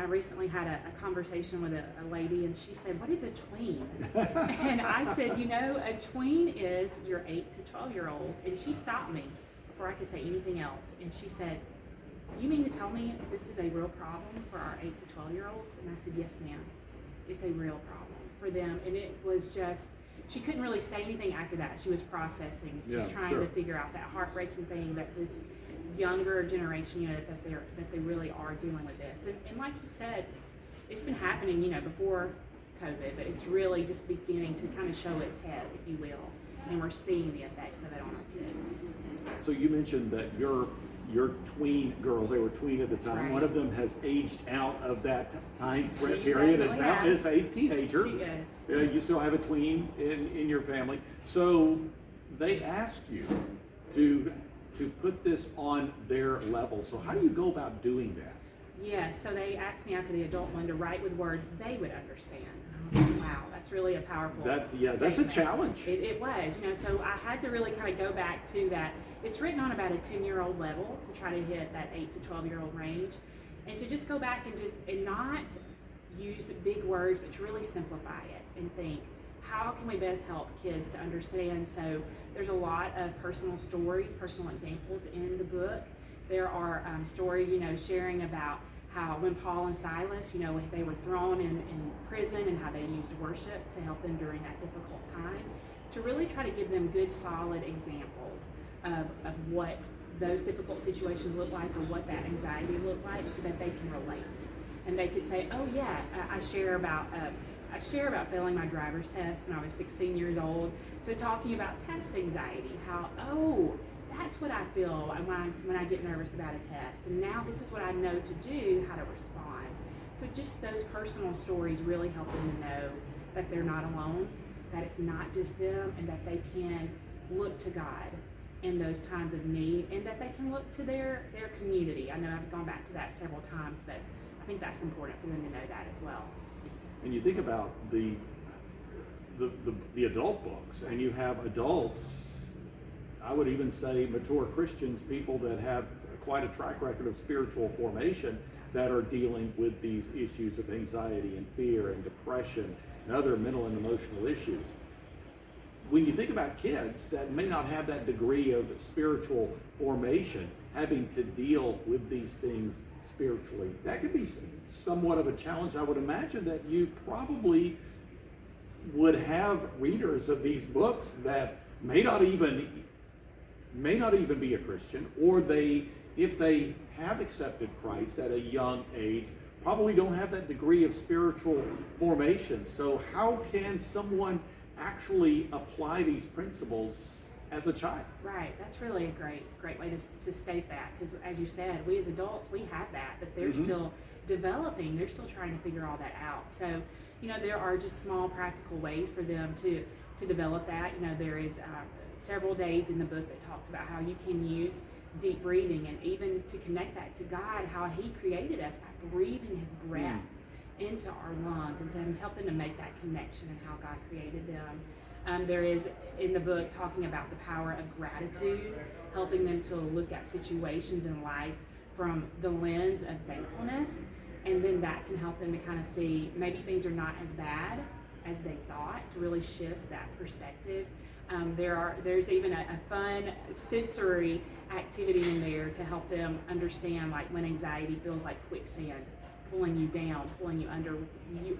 recently had a conversation with a lady, and she said, "What is a tween?" And I said, a tween is your 8 to 12-year-olds. And she stopped me before I could say anything else. And she said, "You mean to tell me this is a real problem for our 8 to 12-year-olds?" And I said, "Yes, ma'am. It's a real problem for them." And it was just, she couldn't really say anything after that. She was processing, just trying to figure out that heartbreaking thing that this younger generation, that they really are dealing with this. And like you said, it's been happening, before COVID, but it's really just beginning to kind of show its head, if you will. And we're seeing the effects of it on our kids. So you mentioned that your tween girls, they were tween at the time. Right. One of them has aged out of that time period. Is a teenager. She is. You still have a tween in your family. So they ask you to put this on their level. So how do you go about doing that? Yeah, so they asked me after the adult one to write with words they would understand. And I was like, wow, that's really a powerful statement. That's a challenge. It was, so I had to really kind of go back to that. It's written on about a 10-year-old level to try to hit that 8 to 12-year-old range, and to just go back and not use big words, but to really simplify it and think, how can we best help kids to understand? So there's a lot of personal stories, personal examples in the book. There are stories, sharing about how when Paul and Silas, they were thrown in prison, and how they used worship to help them during that difficult time, to really try to give them good, solid examples of what those difficult situations look like, or what that anxiety looked like, so that they can relate. And they could say, oh yeah, I share about failing my driver's test when I was 16 years old. So talking about test anxiety, how, that's what I feel when I get nervous about a test. And now this is what I know to do, how to respond. So just those personal stories really help them to know that they're not alone, that it's not just them, and that they can look to God in those times of need, and that they can look to their community. I know I've gone back to that several times, but I think that's important for them to know that as well. And you think about the adult books, and you have adults, I would even say mature Christians, people that have quite a track record of spiritual formation, that are dealing with these issues of anxiety and fear and depression and other mental and emotional issues. When you think about kids that may not have that degree of spiritual formation, having to deal with these things spiritually, that could be somewhat of a challenge. I would imagine that you probably would have readers of these books that may not even be a Christian, or if they have accepted Christ at a young age, probably don't have that degree of spiritual formation. So how can someone actually apply these principles as a child? Right, that's really a great way to state that, because as you said, we as adults, we have that, but they're still developing, they're still trying to figure all that out. So, there are just small practical ways for them to develop that. There is several days in the book that talks about how you can use deep breathing, and even to connect that to God, how He created us by breathing His breath into our lungs, and to help them to make that connection and how God created them. There is in the book talking about the power of gratitude, helping them to look at situations in life from the lens of thankfulness, and then that can help them to kind of see maybe things are not as bad as they thought, to really shift that perspective. There's even a fun sensory activity in there to help them understand, like when anxiety feels like quicksand, pulling you down, pulling you under.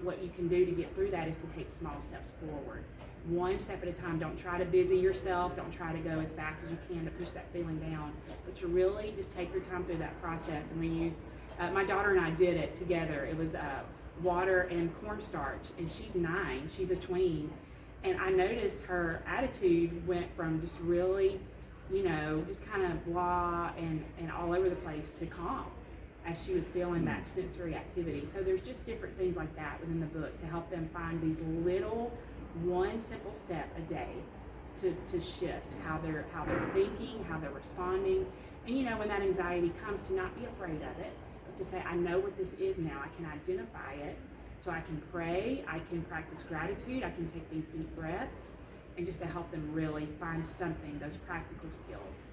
What you can do to get through that is to take small steps forward. One step at a time. Don't try to busy yourself. Don't try to go as fast as you can to push that feeling down. But to really just take your time through that process. And we used, my daughter and I did it together. It was water and cornstarch, and she's 9. She's a tween. And I noticed her attitude went from just really, just kind of blah and all over the place to calm as she was feeling that sensory activity. So there's just different things like that within the book to help them find these little, one simple step a day to shift how they're thinking, how they're responding. And when that anxiety comes, to not be afraid of it, but to say, I know what this is now. I can identify it. So I can pray, I can practice gratitude, I can take these deep breaths, and just to help them really find something, those practical skills